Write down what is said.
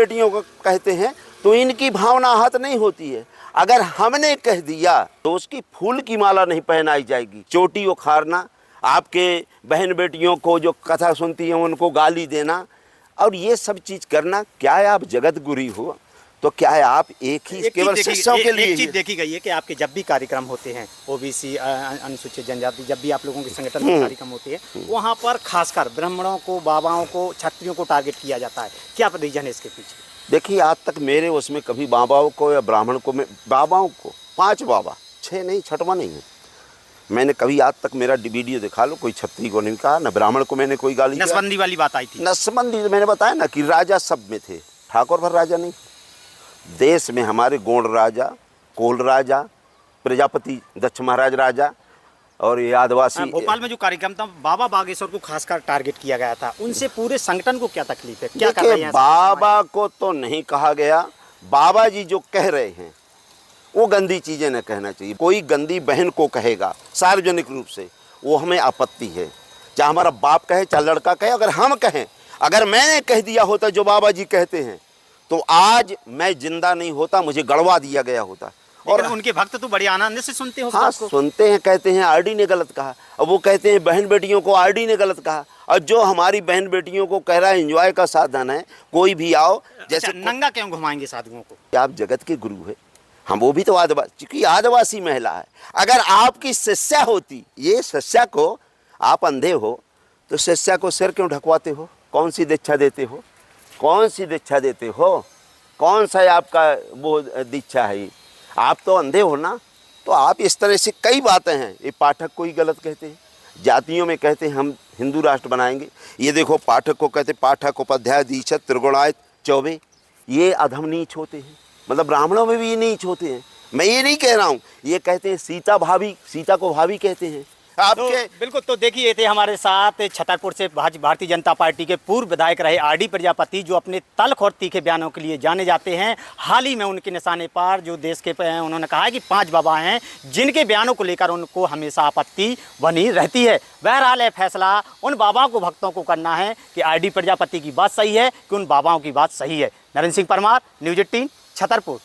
बेटियों को कहते हैं तो इनकी भावना आहत नहीं होती है। अगर हमने कह दिया तो उसकी फूल की माला नहीं पहनाई जाएगी। चोटी उखाड़ना, आपके बहन बेटियों को जो कथा सुनती हैं उनको गाली देना और ये सब चीज़ करना, क्या है आप जगत गुरी हो तो क्या है आप एक ही केवल शिष्यों के लिए? एक चीज़ देखी गई है कि आपके जब भी कार्यक्रम होते हैं, ओबीसी अनुसूचित जनजाति, जब भी आप लोगों के संगठन के कार्यक्रम होते हैं, वहाँ पर खासकर ब्राह्मणों को, बाबाओं को, क्षत्रियों को टारगेट किया जाता है। क्या रीजन है इसके पीछे? देखिए, आज तक मेरे उसमें कभी बाबाओं को या ब्राह्मण को, बाबाओं को 5 बाबा, 6 नहीं, 6वां नहीं है। मैंने कभी आज तक मेरा वीडियो दिखा लो, कोई क्षत्रिय को नहीं कहा, न ब्राह्मण को मैंने कोई गाली। नसबंदी वाली बात आई थी। नसबंदी मैंने बताया ना कि राजा सब में थे, ठाकुर भर राजा नहीं। देश में हमारे गोंड राजा, कोल राजा, प्रजापति दक्ष महाराज राजा और ये आदिवासी। भोपाल में जो कार्यक्रम था, बाबा बागेश्वर को खासकर टारगेट किया गया था, उनसे पूरे संगठन को क्या तकलीफ है? क्या कर रहे हैं? बाबा को तो नहीं कहा गया, बाबा जी जो कह रहे हैं वो गंदी चीज़ें न कहना चाहिए। कोई गंदी बहन को कहेगा सार्वजनिक रूप से, वो हमें आपत्ति है। चाहे हमारा बाप कहे, चाहे लड़का कहे, अगर हम कहें, अगर मैंने कह दिया होता जो बाबा जी कहते हैं तो आज मैं जिंदा नहीं होता, मुझे गड़वा दिया गया होता। और उनके भक्त तो बड़े आनंद से सुनते हो। हाँ, सुनते हैं, कहते हैं आरडी ने गलत कहा, और वो कहते हैं बहन बेटियों को आरडी ने गलत कहा। और जो हमारी बहन बेटियों को कह रहा है एंजॉय का साधन है, कोई भी आओ। जैसे नंगा क्यों घुमाएंगे साधुओं को? आप जगत के गुरु है, हम वो भी तो आदिवासी, क्योंकि आदिवासी महिला है। अगर आपकी शिष्या होती, ये शिष्या को आप अंधे हो तो शिष्या को सिर क्यों ढकवाते हो? कौन सी दीक्षा देते हो? कौन सी दीक्षा देते हो? कौन सा आपका वो दीक्षा है? आप तो अंधे हो ना। तो आप इस तरह से कई बातें हैं। ये पाठक को ही गलत कहते हैं, जातियों में कहते हैं हम हिंदू राष्ट्र बनाएंगे। ये देखो, पाठक को कहते पाठक, उपाध्याय, दीक्षित, त्रिगुणायत, चौबे, ये अधम नीच होते हैं। मतलब ब्राह्मणों में भी ये नीच होते हैं। मैं ये नहीं कह रहा हूँ, ये कहते हैं सीता भाभी, सीता को भाभी कहते हैं आपके। तो बिल्कुल, तो देखिए थे हमारे साथ छतरपुर से भारतीय जनता पार्टी के पूर्व विधायक रहे आरडी प्रजापति, जो अपने तल्ख और तीखे बयानों के लिए जाने जाते हैं। हाल ही में उनके निशाने पर जो देश के उन्होंने कहा है कि 5 बाबा हैं जिनके बयानों को लेकर उनको हमेशा आपत्ति बनी रहती है। बहरहाल है फैसला उन बाबाओं को, भक्तों को करना है कि आरडी प्रजापति की बात सही है कि उन बाबाओं की बात सही है। नरेंद्र सिंह परमार, न्यूज़ 18, छतरपुर।